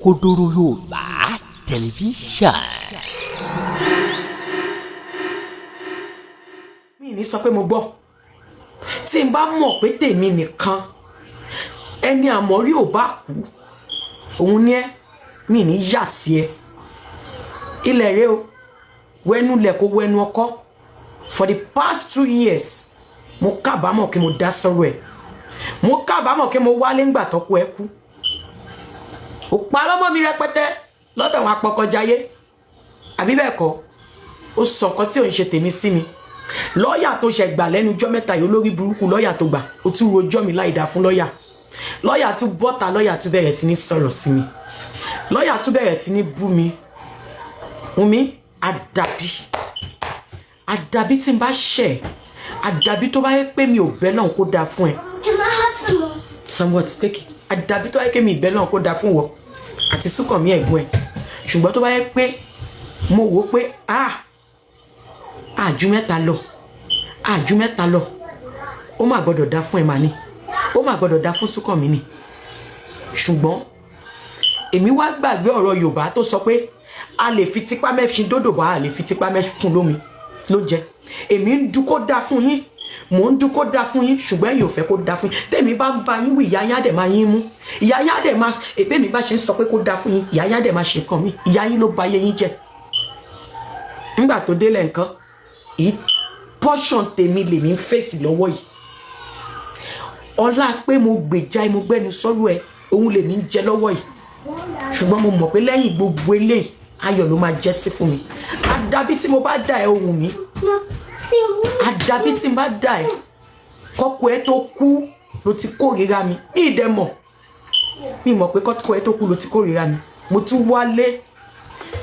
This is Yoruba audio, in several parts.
Kodoro Yorùbá tẹlifíṣàn. mi ní sọ pé mo gbọ́ tí n bá mọ̀ pé tèmi nìkan ẹni àmọ́rí ò bá kú òun ni ẹ mi ní yà sí ẹ ilẹ̀ rẹ o wẹnu lẹ̀ kó wẹnu ọkọ for the past 2 years mo kábàámọ̀ kí mo dá sọ́rọ̀ ẹ̀ mo kábàámọ̀ kí mo wálé ńgbà tọ́kọ ẹ kú ó pa lọ́mọ mi rẹpẹtẹ lọ́dọ̀ àwọn apọkọjáyé àbí bẹ́ẹ̀ kọ́ ó sọ nǹkan tí ò ń ṣe tèmi sí mi lọ́ọ̀yà tó ṣe gbà lẹ́nu ọjọ́ mẹ́ta yìí olórí burúkú lọ́ọ̀yà tó gbà ó tún rojọ́ mi láì dá fún lọ́ọ̀yà tún bọ́ta lọ́ọ̀yà tún bẹ̀rẹ̀ sí ní sọ̀rọ̀ sí mi lọ́ọ̀yà tún bẹ̀rẹ̀ sí ní bú mi Wunmi àdàbí tí n bá ṣẹ̀ àdàbí tó bá yẹ pé mi ò bẹ́ náà kó dáa fún ẹ. Can I have some more? Somewhat take it àdàbí tó bá yẹ pé mi ìbẹ́ náà kó dáa fún wọ àti Súnkànmí ẹ̀gbọ́n ẹ̀ ṣùgbọ́n tó bá yẹ pé mo wò pé àjú mẹ́ta lọ ó má gbọ́dọ̀ dá fún ẹ mà ní ó má gbọ́dọ̀ dá fún Súnkànmí ni ṣùgbọ́n èmi wá gbàgbé ọ̀rọ̀ Yorùbá tó sọ pé a lè fi tipá mẹ́fin dódò bá a lè fi tipá mẹ́fin lómi lóúnjẹ èmi ń dún kó dá fún yín mò ń dún kó dá fún yín ṣùgbọ́n ẹ̀yin ò fẹ́ kó dá fún yín tèmi bá ń ba yín wí ìyá yín á dẹ̀ máa yín mú ìyá yín á dẹ̀ máa èbé mi bá ṣe ń sọ pé kó dá fún yín ìyá yín á dẹ̀ máa ṣe nǹkan mi ìyá yín ló ba ayé yín jẹ́ nígbà tó délẹ̀ nǹkan yìí portion tèmi lèmi ń fèsì lọ́wọ́ yìí ọlá pé mo gbèjà mo gbẹ́nu sọ́rọ̀ ẹ òun lèmi ń jẹ lọ́wọ́ yìí ṣùgbọ́n mo mọ̀ pé lẹ́yìn gbogbo eléyìí ayọ̀ ló máa jẹ́ sí fún mi àdàbí tí mo bá dà ẹ́ ohun mi àdàbí tí mo bá dà ẹ́ kọ́kọ́ ẹ tó kú ló ti kórìíra mi ní ìdẹ́mọ̀ mi mọ̀ pé kọ́kọ́ ẹ tó kú ló ti kórìíra mi mo tún wálé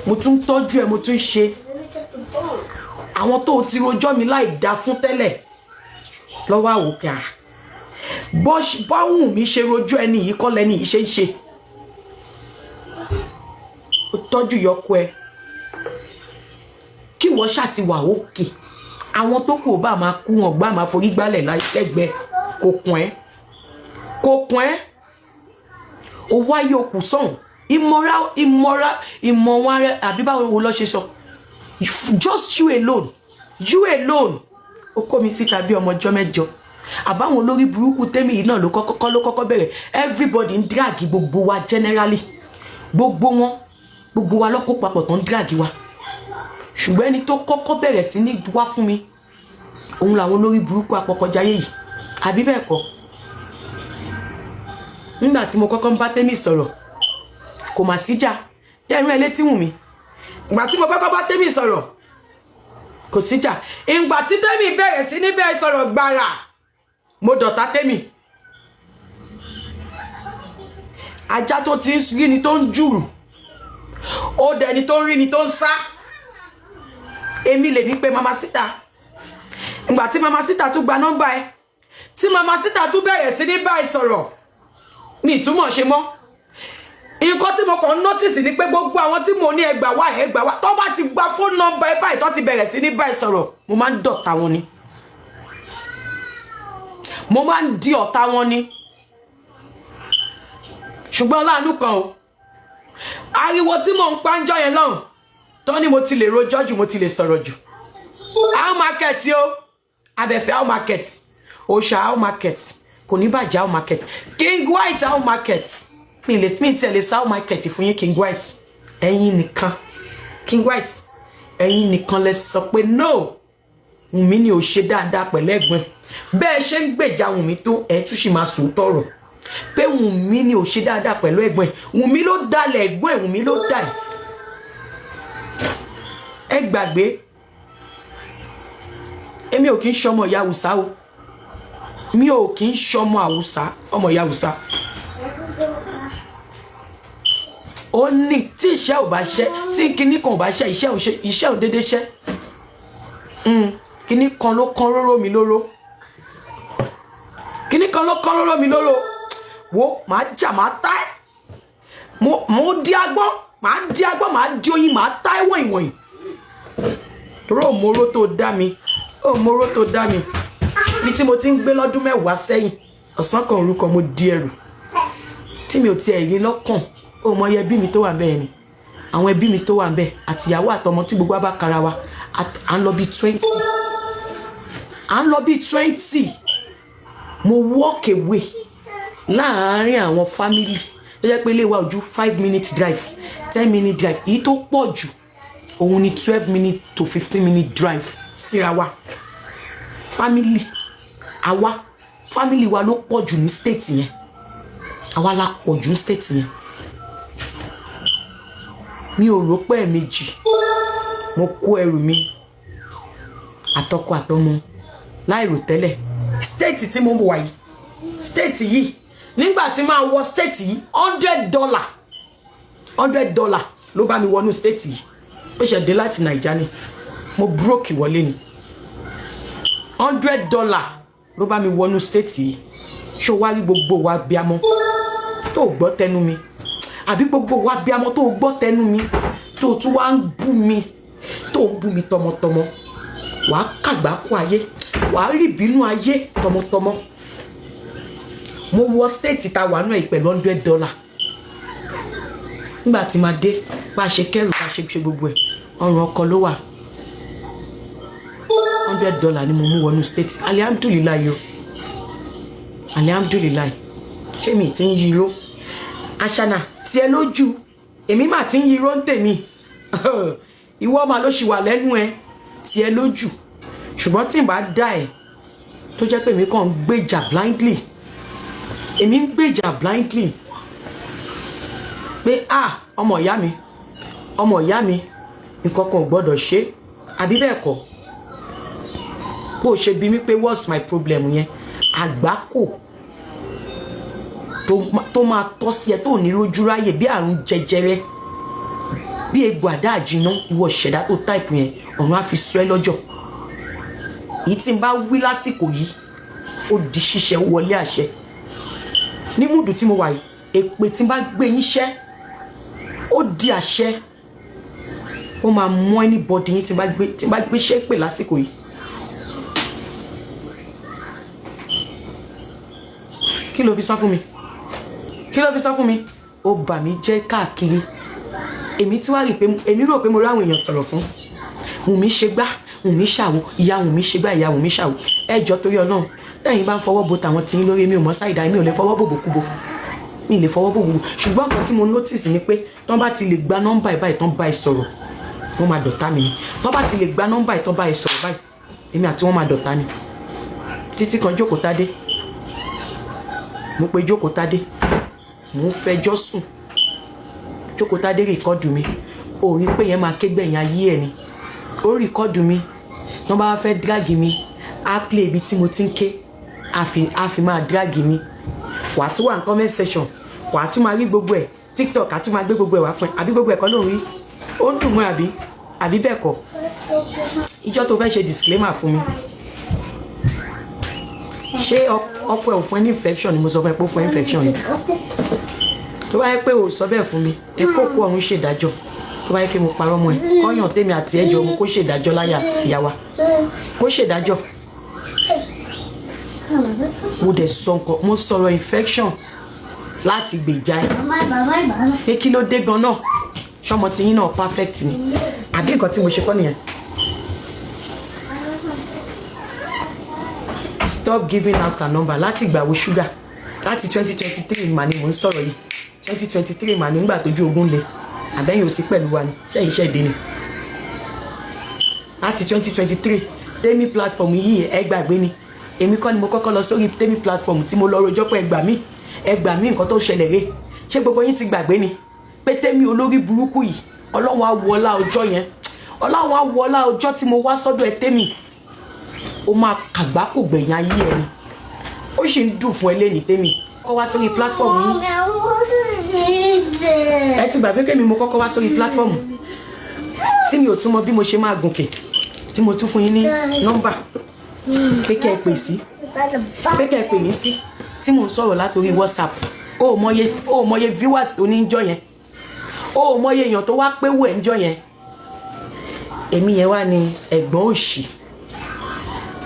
mo tún tọ́jú ẹ mo tún ṣe àwọn tó ti rojọ́ mi láì dá fún tẹ́lẹ̀ lọ́wọ́ àwòkà bọ́hùn mi ṣe rojọ́ ẹni yìí kọ́ lẹ́ni yìí ṣe ń ṣe ó tọ́jú yọkọ ẹ kí wọ́n ṣàti wà òkè àwọn tó kù bá máa kú wọn gbá máa forí gbálẹ̀ lẹ́gbẹ̀ẹ́ kò kún ẹ́ ó wáyé okùn sọ̀hún ìmọ̀ wọn rẹ àbí báwo wo lọ́ ṣe sọ just you alone ó kó mi síta bí ọmọ ọjọ́ mẹ́jọ àbáwọn olórí burúkú tẹ́mi yìí náà ló kọ́kọ́ bẹ̀rẹ̀ everybody ń drag gbogbo wa generally gbogbo wa lọ́kọ́ papọ̀ tó ń drag wa ṣùgbọ́n ẹni tó kọ́kọ́ bẹ̀rẹ̀ sí ní wá fún mi òun làwọn olórí burúkú apọkọjáyé yìí àbí bẹ́ẹ̀ kọ́ nígbà tí mo kọ́kọ́ ń bá tẹ́mi sọ̀rọ̀ kò mà síjà dẹ́rùn ẹ létí Wùnmí ìgbà tí mo kọ́kọ́ bá tẹ́mi sọ̀rọ̀ kò síjà ìgbà tí tẹ́mi bẹ̀rẹ̀ sí ní bẹ́ẹ̀ sọ̀rọ̀ gbàrà mo dọ̀tá tẹ́mi ajá tó ti ń rí ni tó ń jùrù ó dẹni tó ń rí ni tó ń sá èmi lè ní pé mama síta ìgbà tí mama síta tún gba nọ́mbà ẹ tí mama síta tún bẹ̀rẹ̀ sí ní báyìí sọ̀rọ̀ mi ìtumọ̀ ṣe mọ́ nǹkan tí mo kàn ń nọ́tìsì ni pé gbogbo àwọn tí mo ní ẹgbà wá tó bá ti gba fóònù nọ́mbà ẹ báyìí tó ti bẹ̀rẹ̀ sí ní báyìí sọ̀rọ̀ mo máa ń dọ̀tá wọn ni mo máa ń di ọ̀tá wọn ni ṣùgbọ́n láàánú kan o ariwo tí mò ń pa ń jọ yẹn lọ́hùn tó ní mo ti lè rojọ́ jù mo ti lè sọ̀rọ̀ jù how market o abẹ́fẹ́ how market òòṣà how market kò ní bàjẹ́ how market king white how market mi tẹ̀lé how market fún yín king white ẹ̀yin nìkan king white ẹ̀yin nìkan lẹ sọ pé no Wùnmí ni ò ṣe dáadáa pẹ̀lú ẹ̀gbọ́n bẹ́ẹ̀ ṣe ń gbèjà Wùnmí tó ẹ̀ tún sì máa sòótọ́ ọ̀rọ̀ pé Wùnmí ni ò ṣe dáadáa pẹ̀lú ẹ̀gbọ́n Wùnmí ló dalẹ̀ ẹ̀gbọ́n Wùnmí ló dà ẹ gbàgbé èmi ò kí ń ṣọmọ ìyá Haúsá o mi ò kí ń ṣọmọ Haúsá ọmọ ìyá Haúsá ó ní tí iṣẹ́ ò bá ṣẹ́ tí kinní kan ò bá ṣẹ́ iṣẹ́ ò déédéé ṣẹ́ kinní kan ló kán róró mi lóró kinní kan ló kán róró mi lóró wo màá jà màá tá ẹ mo di agbọ́n màá di oyin màá tá ẹ wọ̀nyí ró móró tó dá mi ní tí mo ti ń gbé lọ́dún 10 sẹ́yìn ọ̀sán kan orúkọ mo di ẹrù tí mi ò tiẹ̀ rí lọ́kàn ó mọ iye ẹbí mi tó wà bẹ́ẹ̀ ni àwọn ẹbí mi tó wà bẹ́ẹ̀ àtìyàwó àtọmọ tí gbogbo bá kara wa à ń lọ bí 20 à ń lọ bí 20 mo walk away láàárín àwọn family tó jẹ́ pé ilé wa ojú 5-minute drive 10-minute drive èyí tó pọ̀ jù òun ni 12-minute to 15-minute drive síra wa family àwa family wa ló pọ̀ jù ní state yẹn àwa la pọ̀ jù ní state yẹn mi ò rò pé ẹ̀ẹ̀mejì mo kó ẹrù mi àtọkọ àtọmọ láìrò tẹ́lẹ̀ state tí mo wà yìí state yìí nígbà tí máa wọ state yìí $100 ló bá mi wọnú state yìí ó ṣe dé láti Naija ni mo broke wọlé ni $100 ló bá mi wọnú state yìí ṣó wá rí gbogbo wa bíamọ tó gbọ́ tẹnu mi àbí gbogbo wa bíamọ tó gbọ́ tẹnu mi tó tún wá ń bú mi tó ń bú mi tọmọtọmọ wàá kàgbákò ayé wàá rí ìbínú ayé tọmọtọmọ mo wọ state ta wà náà pẹ̀lú $100 nígbà tí máa dé bá a ṣe kẹrù bá a ṣe gbogbo ẹ̀ ọrùn ọkọ ló wà $100 ni mo mú wọnú state alihamdulilayi o alihamdulilayi ṣé mi ti ń yíró aṣana tiẹ̀ lójú èmi mà ti ń yíró ń tèmi ìwọ mà ló ṣì wà lẹ́nu ẹ tiẹ̀ lójú ṣùgbọ́n tí n bá dá ẹ̀ tó jẹ́ pé èmi kàn ń gbèjà blindly èmi ń gbèjà blindly pé ọmọ ìyá mi nǹkan kan ò gbọ́dọ̀ ṣe àbí bẹ́ẹ̀ kọ́ bó ṣe bí mi pé what's my problem yẹn àgbákò tó máa tọ́ sí ẹ tó ní lójú ráyè bí àrùn jẹjẹrẹ bí egbò àdá àjìnà ìwọ ṣẹ̀dá tó táìpù yẹn ọ̀run á fi sọ ẹ́ lọ́jọ́ èyí tí n bá wí lásìkò yìí ó di ṣíṣe wọlé àṣẹ ní múdù tí mo wà yìí èpè tí n bá gbé yín ṣẹ́ ó di àṣẹ ó máa mú anybody yín tí n bá gbé ṣẹ́ pè lásìkò yìí. kí ló fi sọ fún mi ó bà mí jẹ́ káàkiri èmi tí wàá rí pé èmi rò pé mo ráwọn èèyàn sọ̀rọ̀ fún Wunmi ṣe gbá Wunmi ṣàwò ìyá Wunmi ṣe gbá ìyá Wunmi ṣàwò ẹjọ́ torí Ọlọ́run tẹ̀yin bá ń fọwọ́ bo tàwọn tí ń lórí mi ò mọ̀ ṣáìdá mi ò lè fọwọ́ bò bòkúbo mi lè fọwọ́ bò bòkúbo ṣùgbọ́n nǹkan tí mo notice ni pé tán bá ti lè gba nọ́mbà ẹ̀ báyìí tán bá ẹ sọ̀rọ̀ wọ́n máa dọ̀tá mi ni tán bá ti lè gba nọ́mbà ẹ̀ tán bá ẹ sọ̀rọ̀ báyìí èmi àti wọ́n máa dọ̀tá ni títí kan jókòó tádé mo pe jókòó tádé mo ń fẹjọ́ sùn jókòó tádé rìkọ́dù mi ò rí pé yẹn máa ké gbẹ̀yìn ayé ẹ̀ ni ó rìkọ́dù mi wọ́n bá fẹ́ dráàgì mi á play ibi tí mo ti ń ké á fi máa dráàgì mi wàá tún wà ní comment section wàá tún máa rí gbogbo ẹ̀ TikTok á tún máa gbé gbogbo ẹ̀ wá fún ẹ àbí gbogbo ẹ̀kọ́ ló ń rí ó ń dùn mọ́ àbí bẹ́ẹ̀ kọ́ ìjọ́ tó fẹ́ ṣe disclaimer fún mi ṣé ọkọ ẹ̀ ò fún ẹ ní infection ni mo sọ fún ẹ pé ó fún ẹ infection ni tó bá yẹ pé ò sọ bẹ́ẹ̀ fún mi ẹ kó kó ọ̀run ṣèdájọ́ tó bá yẹ pé mo parọ́ mọ́ ẹ kọ́yàn tèmi àti ẹjọ́ mo kó ṣèdájọ́ láyà ìyá wa kó ṣèdájọ́ mo dẹ̀ sọ nǹkan mo sọ̀rọ̀ infection láti gbèjà ẹ pé kí ló dé gan náà ṣọmọ tí yín náà perfect ni àbí nǹkan tí mo ṣe kọ́ nìyẹn. Stop giving out a number láti ìgbàwo ṣúgà láti 2023 mà ni mò ń sọ̀rọ̀ yìí 2023 mà nígbà tójú ogun le àbẹ́yìn ò sí pẹ̀lú wa ni ṣẹ́yìn iṣẹ́ ìdí ni láti 2023 tèmi platform yìí ẹ gbàgbé ni èmi kọ́ ni mo kọ́kọ́ lọ sórí tèmi platform tí mo lọ rojọ́ pé ẹgbà mí nǹkan tó ṣẹlẹ̀ rè ṣé gbogbo yín ti gbàgbé ni pé tèmi olórí burúkú yìí ọlọ́run á wọlá ọjọ́ yẹn ọlọ́run á wọlá ọjọ́ tí mo wá sọ́dọ̀ ẹ tèmi ó máa kàgbá kò gbẹ̀yìn ayé ẹni ó sì ń dùn fún ẹ lẹ́ni tèmi kọ́ wá sórí platform yìí ẹ ti gbàgbé kémi mo kọ́kọ́ wá sórí platform tí mi ò tún mọ bí mo ṣe máa gùnkè tí mo tún fún yín ní nọ́mbà pé kẹ́ ẹ pè sí pé kẹ́ ẹ pè mí sí tí mò ń sọ̀rọ̀ látòrí WhatsApp ó mọye viewers tó ní ń jọ yẹn ó mọye èèyàn tó wá pé wò ẹ̀ ń jọ yẹn èmi yẹn wá ní ẹ̀gbọ́n òṣì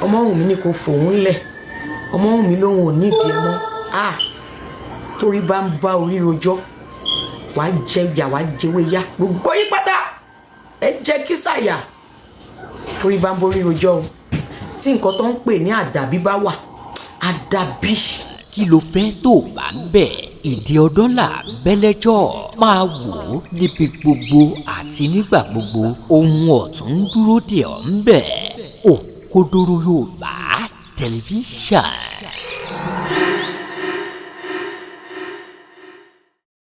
ọmọ Wunmi ní kò fòun lẹ̀ ọmọ Wunmi lòun ò nídìí ẹ mọ́ torí bá ń bá orí rojọ́ wàá jẹ ìyà wàá jẹwé yá gbogbo yín pátá ẹ jẹ́ kí sàyà orí bá ń borí rojọ́ o tí nǹkan tó ń pè ní àdàbí bá wà àdàbí. kí ló fẹ́ tó bá ń bẹ̀ ìdí ọdún là bẹ́lẹ́jọ́ máa wò ó níbi gbogbo àti nígbà gbogbo ohun ọ̀tún dúró dè ọ́ ń bẹ̀ Òkodoro Yorùbá tẹlifíṣàn.